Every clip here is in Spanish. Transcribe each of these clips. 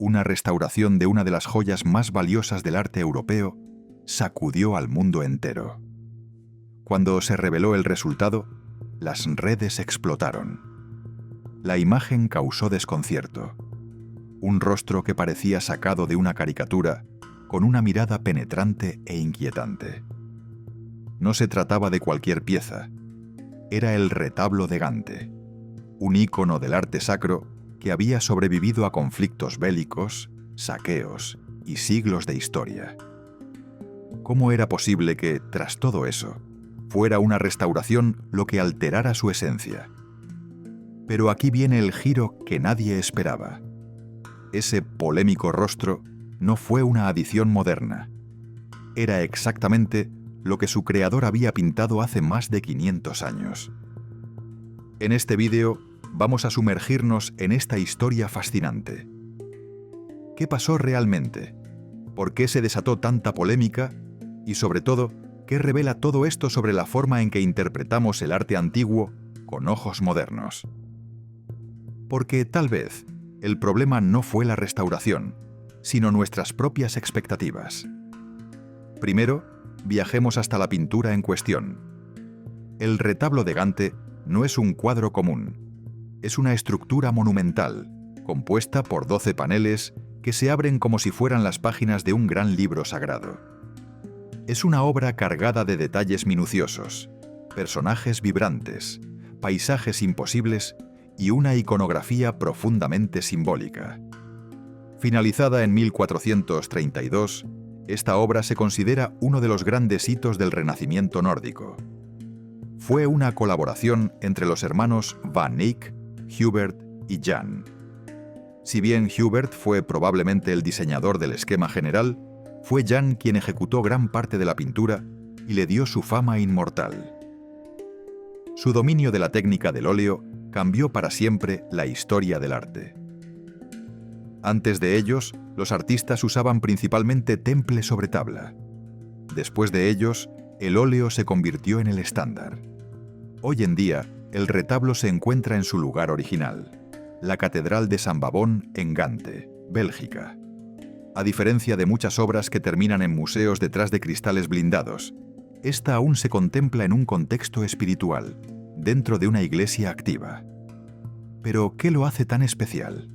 una restauración de una de las joyas más valiosas del arte europeo sacudió al mundo entero. Cuando se reveló el resultado, las redes explotaron. La imagen causó desconcierto. Un rostro que parecía sacado de una caricatura, con una mirada penetrante e inquietante. No se trataba de cualquier pieza. Era el retablo de Gante, un ícono del arte sacro que había sobrevivido a conflictos bélicos, saqueos y siglos de historia. ¿Cómo era posible que, tras todo eso, fuera una restauración lo que alterara su esencia? Pero aquí viene el giro que nadie esperaba. Ese polémico rostro no fue una adición moderna. Era exactamente lo que su creador había pintado hace más de 500 años. En este vídeo vamos a sumergirnos en esta historia fascinante. ¿Qué pasó realmente? ¿Por qué se desató tanta polémica? Y sobre todo, ¿qué revela todo esto sobre la forma en que interpretamos el arte antiguo con ojos modernos? Porque tal vez el problema no fue la restauración, sino nuestras propias expectativas. Primero, viajemos hasta la pintura en cuestión. El retablo de Gante no es un cuadro común. Es una estructura monumental, compuesta por 12 paneles que se abren como si fueran las páginas de un gran libro sagrado. Es una obra cargada de detalles minuciosos, personajes vibrantes, paisajes imposibles y una iconografía profundamente simbólica. Finalizada en 1432, esta obra se considera uno de los grandes hitos del Renacimiento nórdico. Fue una colaboración entre los hermanos Van Eyck, Hubert y Jan. Si bien Hubert fue probablemente el diseñador del esquema general, fue Jan quien ejecutó gran parte de la pintura y le dio su fama inmortal. Su dominio de la técnica del óleo cambió para siempre la historia del arte. Antes de ellos, los artistas usaban principalmente temple sobre tabla. Después de ellos, el óleo se convirtió en el estándar. Hoy en día, el retablo se encuentra en su lugar original, la Catedral de San Bavón en Gante, Bélgica. A diferencia de muchas obras que terminan en museos detrás de cristales blindados, esta aún se contempla en un contexto espiritual, dentro de una iglesia activa. Pero, ¿qué lo hace tan especial?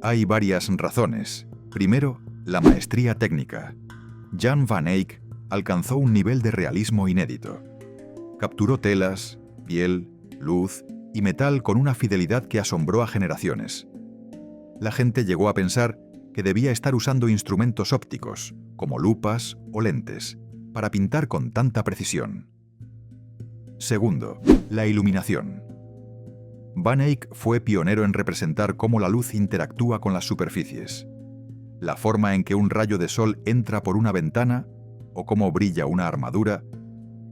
Hay varias razones. Primero, la maestría técnica. Jan Van Eyck alcanzó un nivel de realismo inédito. Capturó telas, piel, luz y metal con una fidelidad que asombró a generaciones. La gente llegó a pensar que debía estar usando instrumentos ópticos, como lupas o lentes, para pintar con tanta precisión. Segundo, la iluminación. Van Eyck fue pionero en representar cómo la luz interactúa con las superficies. La forma en que un rayo de sol entra por una ventana o cómo brilla una armadura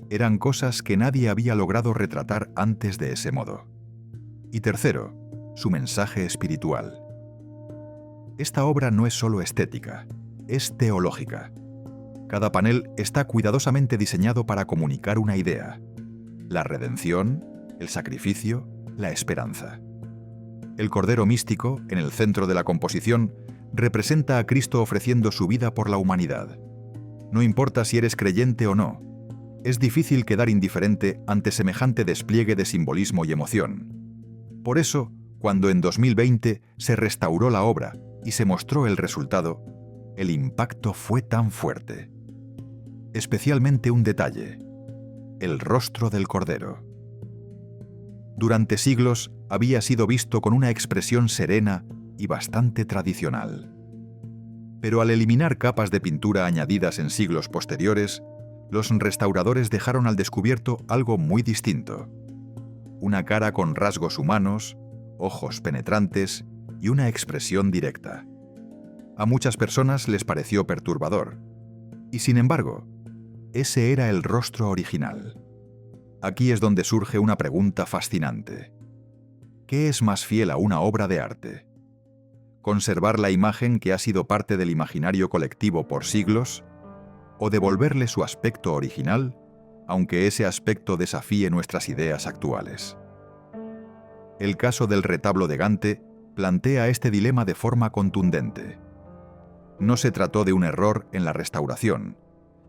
eran cosas que nadie había logrado retratar antes de ese modo. Y tercero, su mensaje espiritual. Esta obra no es solo estética, es teológica. Cada panel está cuidadosamente diseñado para comunicar una idea: la redención, el sacrificio, la esperanza. El Cordero místico, en el centro de la composición, representa a Cristo ofreciendo su vida por la humanidad. No importa si eres creyente o no, es difícil quedar indiferente ante semejante despliegue de simbolismo y emoción. Por eso, cuando en 2020 se restauró la obra y se mostró el resultado, el impacto fue tan fuerte. Especialmente un detalle: el rostro del Cordero. Durante siglos había sido visto con una expresión serena y bastante tradicional. Pero al eliminar capas de pintura añadidas en siglos posteriores, los restauradores dejaron al descubierto algo muy distinto: una cara con rasgos humanos, ojos penetrantes y una expresión directa. A muchas personas les pareció perturbador, y sin embargo, ese era el rostro original. Aquí es donde surge una pregunta fascinante. ¿Qué es más fiel a una obra de arte? ¿Conservar la imagen que ha sido parte del imaginario colectivo por siglos? ¿O devolverle su aspecto original, aunque ese aspecto desafíe nuestras ideas actuales? El caso del retablo de Gante plantea este dilema de forma contundente. No se trató de un error en la restauración,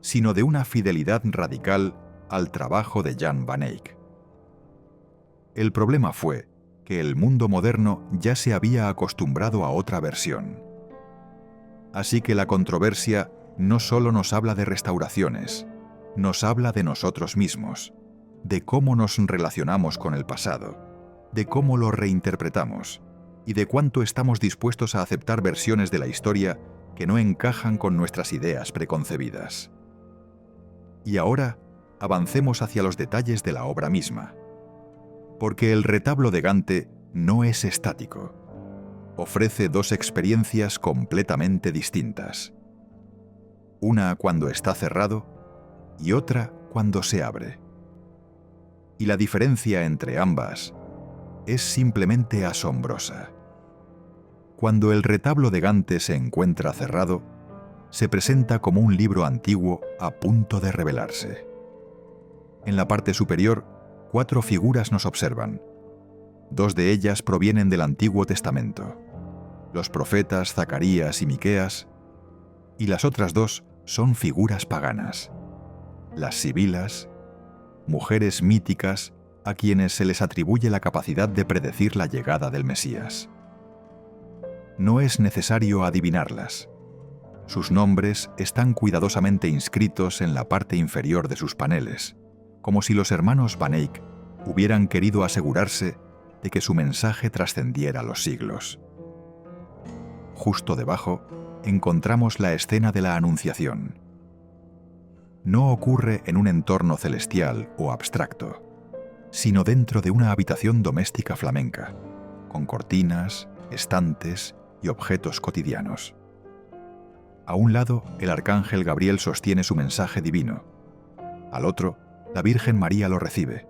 sino de una fidelidad radical al trabajo de Jan van Eyck. El problema fue que el mundo moderno ya se había acostumbrado a otra versión. Así que la controversia no solo nos habla de restauraciones, nos habla de nosotros mismos, de cómo nos relacionamos con el pasado, de cómo lo reinterpretamos y de cuánto estamos dispuestos a aceptar versiones de la historia que no encajan con nuestras ideas preconcebidas. Y ahora, avancemos hacia los detalles de la obra misma. Porque el retablo de Gante no es estático. Ofrece dos experiencias completamente distintas. Una cuando está cerrado y otra cuando se abre. Y la diferencia entre ambas es simplemente asombrosa. Cuando el retablo de Gante se encuentra cerrado, se presenta como un libro antiguo a punto de revelarse. En la parte superior, 4 figuras nos observan. 2 de ellas provienen del Antiguo Testamento, los profetas Zacarías y Miqueas, y las otras 2 son figuras paganas, las sibilas, mujeres míticas a quienes se les atribuye la capacidad de predecir la llegada del Mesías. No es necesario adivinarlas. Sus nombres están cuidadosamente inscritos en la parte inferior de sus paneles, como si los hermanos van Eyck hubieran querido asegurarse de que su mensaje trascendiera los siglos. Justo debajo encontramos la escena de la Anunciación. No ocurre en un entorno celestial o abstracto, sino dentro de una habitación doméstica flamenca, con cortinas, estantes y objetos cotidianos. A un lado, el arcángel Gabriel sostiene su mensaje divino. Al otro, la Virgen María lo recibe,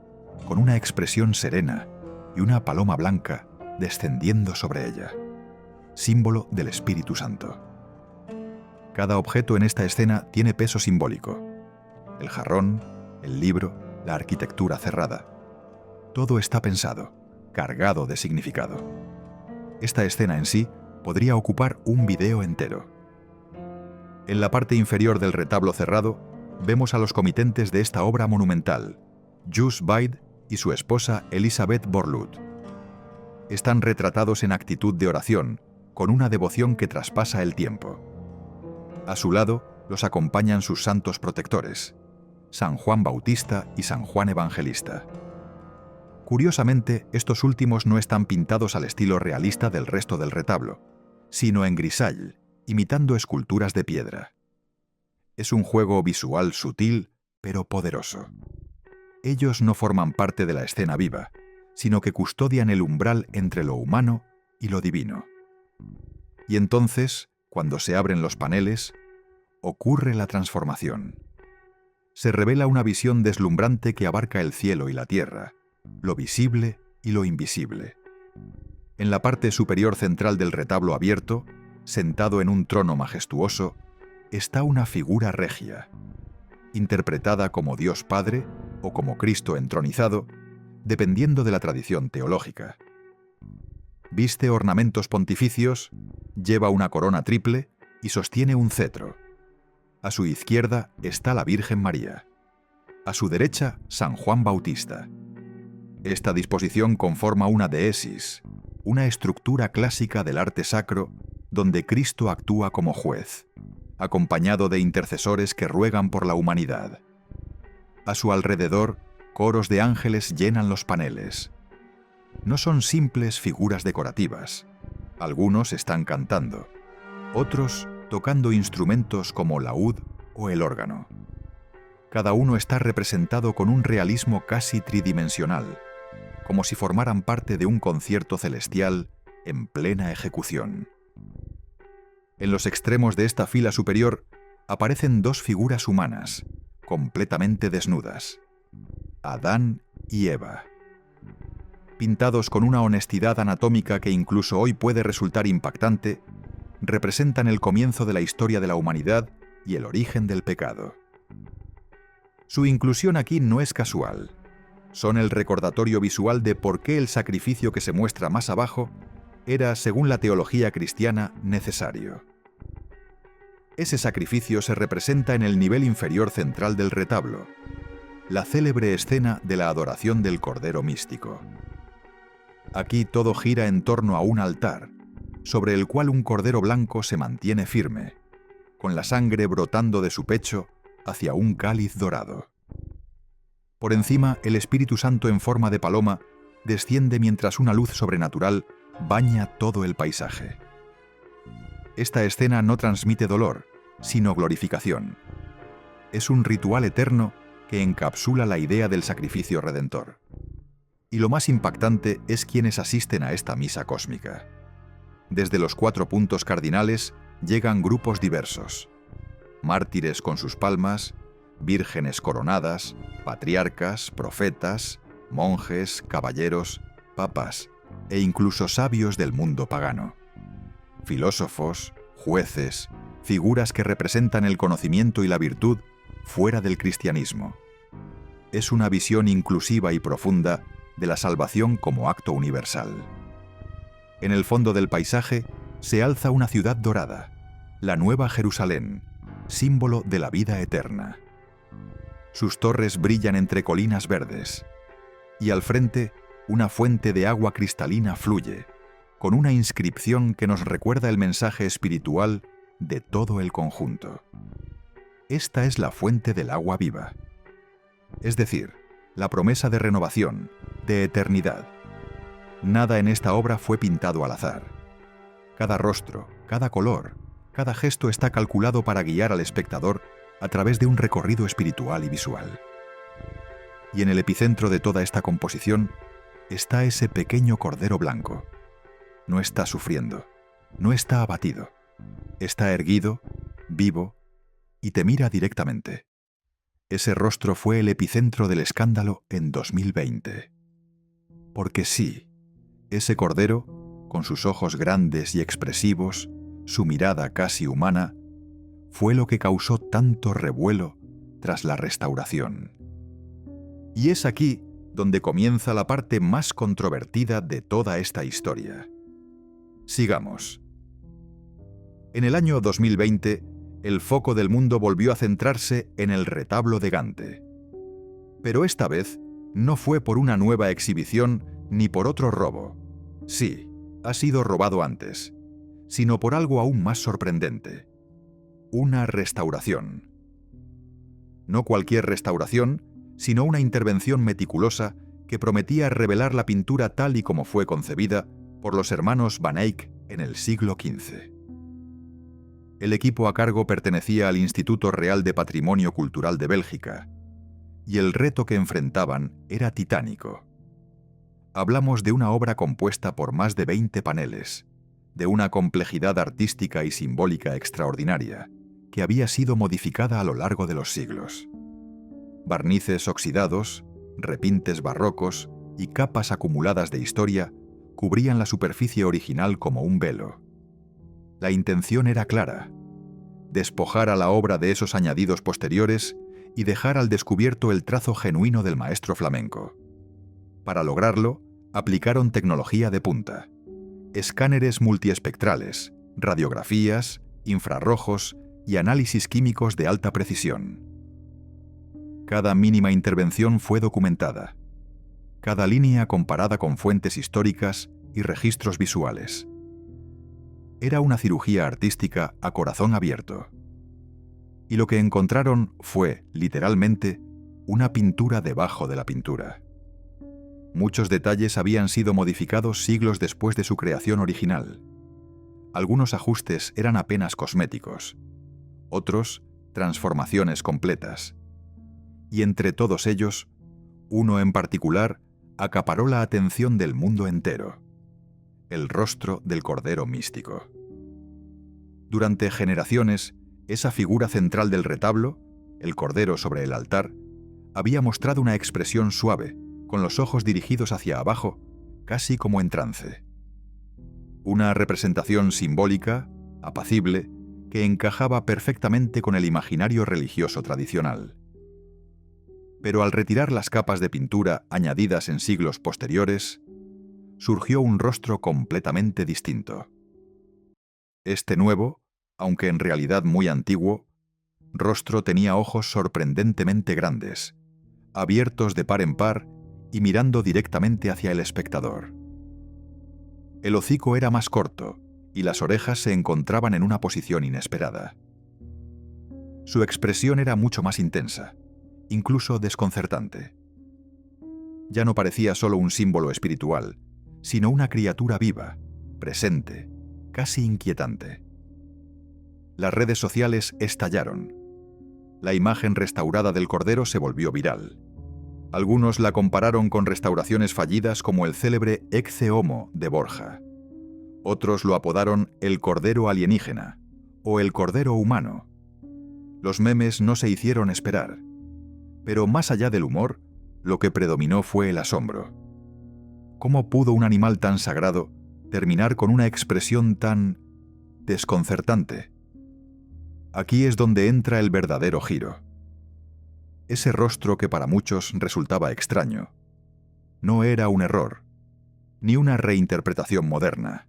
con una expresión serena y una paloma blanca descendiendo sobre ella, símbolo del Espíritu Santo. Cada objeto en esta escena tiene peso simbólico. El jarrón, el libro, la arquitectura cerrada. Todo está pensado, cargado de significado. Esta escena en sí podría ocupar un video entero. En la parte inferior del retablo cerrado, vemos a los comitentes de esta obra monumental, Jus Baid y su esposa Elisabeth Borlut. Están retratados en actitud de oración, con una devoción que traspasa el tiempo. A su lado los acompañan sus santos protectores, San Juan Bautista y San Juan Evangelista. Curiosamente, estos últimos no están pintados al estilo realista del resto del retablo, sino en grisall, imitando esculturas de piedra. Es un juego visual sutil, pero poderoso. Ellos no forman parte de la escena viva, sino que custodian el umbral entre lo humano y lo divino. Y entonces, cuando se abren los paneles, ocurre la transformación. Se revela una visión deslumbrante que abarca el cielo y la tierra, lo visible y lo invisible. En la parte superior central del retablo abierto, sentado en un trono majestuoso, está una figura regia, interpretada como Dios Padre o como Cristo entronizado, dependiendo de la tradición teológica. Viste ornamentos pontificios, lleva una corona triple y sostiene un cetro. A su izquierda está la Virgen María. A su derecha, San Juan Bautista. Esta disposición conforma una deesis, una estructura clásica del arte sacro donde Cristo actúa como juez, acompañado de intercesores que ruegan por la humanidad. A su alrededor, coros de ángeles llenan los paneles. No son simples figuras decorativas. Algunos están cantando, otros tocando instrumentos como laúd o el órgano. Cada uno está representado con un realismo casi tridimensional, como si formaran parte de un concierto celestial en plena ejecución. En los extremos de esta fila superior aparecen 2 figuras humanas, completamente desnudas, Adán y Eva. Pintados con una honestidad anatómica que incluso hoy puede resultar impactante, representan el comienzo de la historia de la humanidad y el origen del pecado. Su inclusión aquí no es casual. Son el recordatorio visual de por qué el sacrificio que se muestra más abajo era, según la teología cristiana, necesario. Ese sacrificio se representa en el nivel inferior central del retablo, la célebre escena de la adoración del Cordero místico. Aquí todo gira en torno a un altar, sobre el cual un cordero blanco se mantiene firme, con la sangre brotando de su pecho hacia un cáliz dorado. Por encima, el Espíritu Santo en forma de paloma desciende mientras una luz sobrenatural baña todo el paisaje. Esta escena no transmite dolor, sino glorificación. Es un ritual eterno que encapsula la idea del sacrificio redentor. Y lo más impactante es quienes asisten a esta misa cósmica. Desde los 4 puntos cardinales llegan grupos diversos: mártires con sus palmas, vírgenes coronadas, patriarcas, profetas, monjes, caballeros, papas e incluso sabios del mundo pagano. Filósofos, jueces, figuras que representan el conocimiento y la virtud fuera del cristianismo. Es una visión inclusiva y profunda de la salvación como acto universal. En el fondo del paisaje se alza una ciudad dorada, la Nueva Jerusalén, símbolo de la vida eterna. Sus torres brillan entre colinas verdes, y al frente una fuente de agua cristalina fluye, con una inscripción que nos recuerda el mensaje espiritual de todo el conjunto. Esta es la fuente del agua viva, es decir, la promesa de renovación, de eternidad. Nada en esta obra fue pintado al azar. Cada rostro, cada color, cada gesto está calculado para guiar al espectador a través de un recorrido espiritual y visual. Y en el epicentro de toda esta composición está ese pequeño cordero blanco. No está sufriendo, no está abatido, está erguido, vivo, y te mira directamente. Ese rostro fue el epicentro del escándalo en 2020. Porque sí, ese cordero, con sus ojos grandes y expresivos, su mirada casi humana, fue lo que causó tanto revuelo tras la restauración. Y es aquí donde comienza la parte más controvertida de toda esta historia. Sigamos. En el año 2020, el foco del mundo volvió a centrarse en el retablo de Gante. Pero esta vez no fue por una nueva exhibición ni por otro robo. Sí, ha sido robado antes, sino por algo aún más sorprendente: una restauración. No cualquier restauración, sino una intervención meticulosa que prometía revelar la pintura tal y como fue concebida por los hermanos Van Eyck en el siglo XV. El equipo a cargo pertenecía al Instituto Real de Patrimonio Cultural de Bélgica, y el reto que enfrentaban era titánico. Hablamos de una obra compuesta por más de 20 paneles, de una complejidad artística y simbólica extraordinaria, que había sido modificada a lo largo de los siglos. Barnices oxidados, repintes barrocos y capas acumuladas de historia cubrían la superficie original como un velo. La intención era clara: despojar a la obra de esos añadidos posteriores y dejar al descubierto el trazo genuino del maestro flamenco. Para lograrlo, aplicaron tecnología de punta: escáneres multiespectrales, radiografías, infrarrojos y análisis químicos de alta precisión. Cada mínima intervención fue documentada, cada línea comparada con fuentes históricas y registros visuales. Era una cirugía artística a corazón abierto. Y lo que encontraron fue, literalmente, una pintura debajo de la pintura. Muchos detalles habían sido modificados siglos después de su creación original. Algunos ajustes eran apenas cosméticos, otros transformaciones completas. Y entre todos ellos, uno en particular acaparó la atención del mundo entero: el rostro del Cordero místico. Durante generaciones, esa figura central del retablo, el Cordero sobre el altar, había mostrado una expresión suave, con los ojos dirigidos hacia abajo, casi como en trance. Una representación simbólica, apacible, que encajaba perfectamente con el imaginario religioso tradicional. Pero al retirar las capas de pintura añadidas en siglos posteriores, surgió un rostro completamente distinto. Este nuevo, aunque en realidad muy antiguo, rostro tenía ojos sorprendentemente grandes, abiertos de par en par y mirando directamente hacia el espectador. El hocico era más corto y las orejas se encontraban en una posición inesperada. Su expresión era mucho más intensa, incluso desconcertante. Ya no parecía solo un símbolo espiritual, sino una criatura viva, presente, casi inquietante. Las redes sociales estallaron. La imagen restaurada del Cordero se volvió viral. Algunos la compararon con restauraciones fallidas como el célebre Ecce Homo de Borja. Otros lo apodaron el Cordero alienígena o el Cordero humano. Los memes no se hicieron esperar. Pero más allá del humor, lo que predominó fue el asombro. ¿Cómo pudo un animal tan sagrado terminar con una expresión tan desconcertante? Aquí es donde entra el verdadero giro. Ese rostro que para muchos resultaba extraño no era un error, ni una reinterpretación moderna.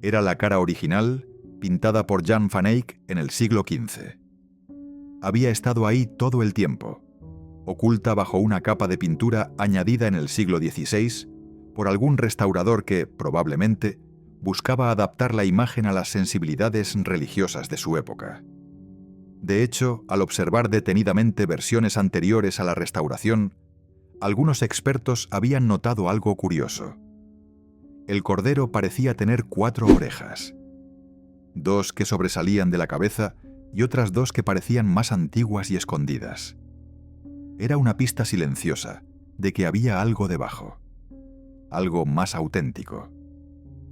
Era la cara original pintada por Jan van Eyck en el siglo XV. Había estado ahí todo el tiempo, oculta bajo una capa de pintura añadida en el siglo XVI por algún restaurador que, probablemente, buscaba adaptar la imagen a las sensibilidades religiosas de su época. De hecho, al observar detenidamente versiones anteriores a la restauración, algunos expertos habían notado algo curioso. El Cordero parecía tener 4 orejas, 2 que sobresalían de la cabeza y otras 2 que parecían más antiguas y escondidas. Era una pista silenciosa de que había algo debajo, algo más auténtico.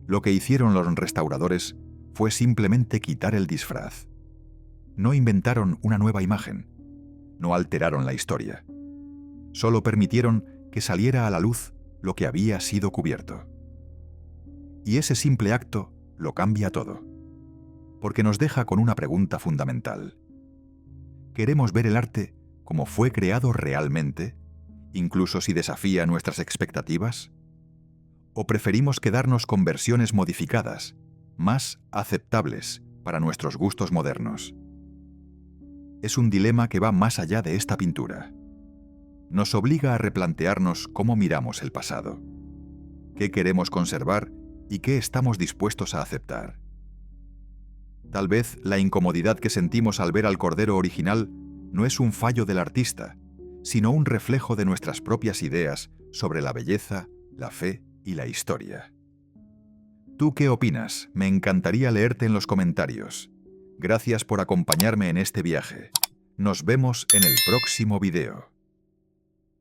Lo que hicieron los restauradores fue simplemente quitar el disfraz. No inventaron una nueva imagen, no alteraron la historia. Solo permitieron que saliera a la luz lo que había sido cubierto. Y ese simple acto lo cambia todo, porque nos deja con una pregunta fundamental. ¿Queremos ver el arte como fue creado realmente, incluso si desafía nuestras expectativas? ¿O preferimos quedarnos con versiones modificadas, más aceptables para nuestros gustos modernos? Es un dilema que va más allá de esta pintura. Nos obliga a replantearnos cómo miramos el pasado, qué queremos conservar y qué estamos dispuestos a aceptar. Tal vez la incomodidad que sentimos al ver al Cordero original no es un fallo del artista, sino un reflejo de nuestras propias ideas sobre la belleza, la fe y la historia. ¿Tú qué opinas? Me encantaría leerte en los comentarios. Gracias por acompañarme en este viaje. Nos vemos en el próximo video.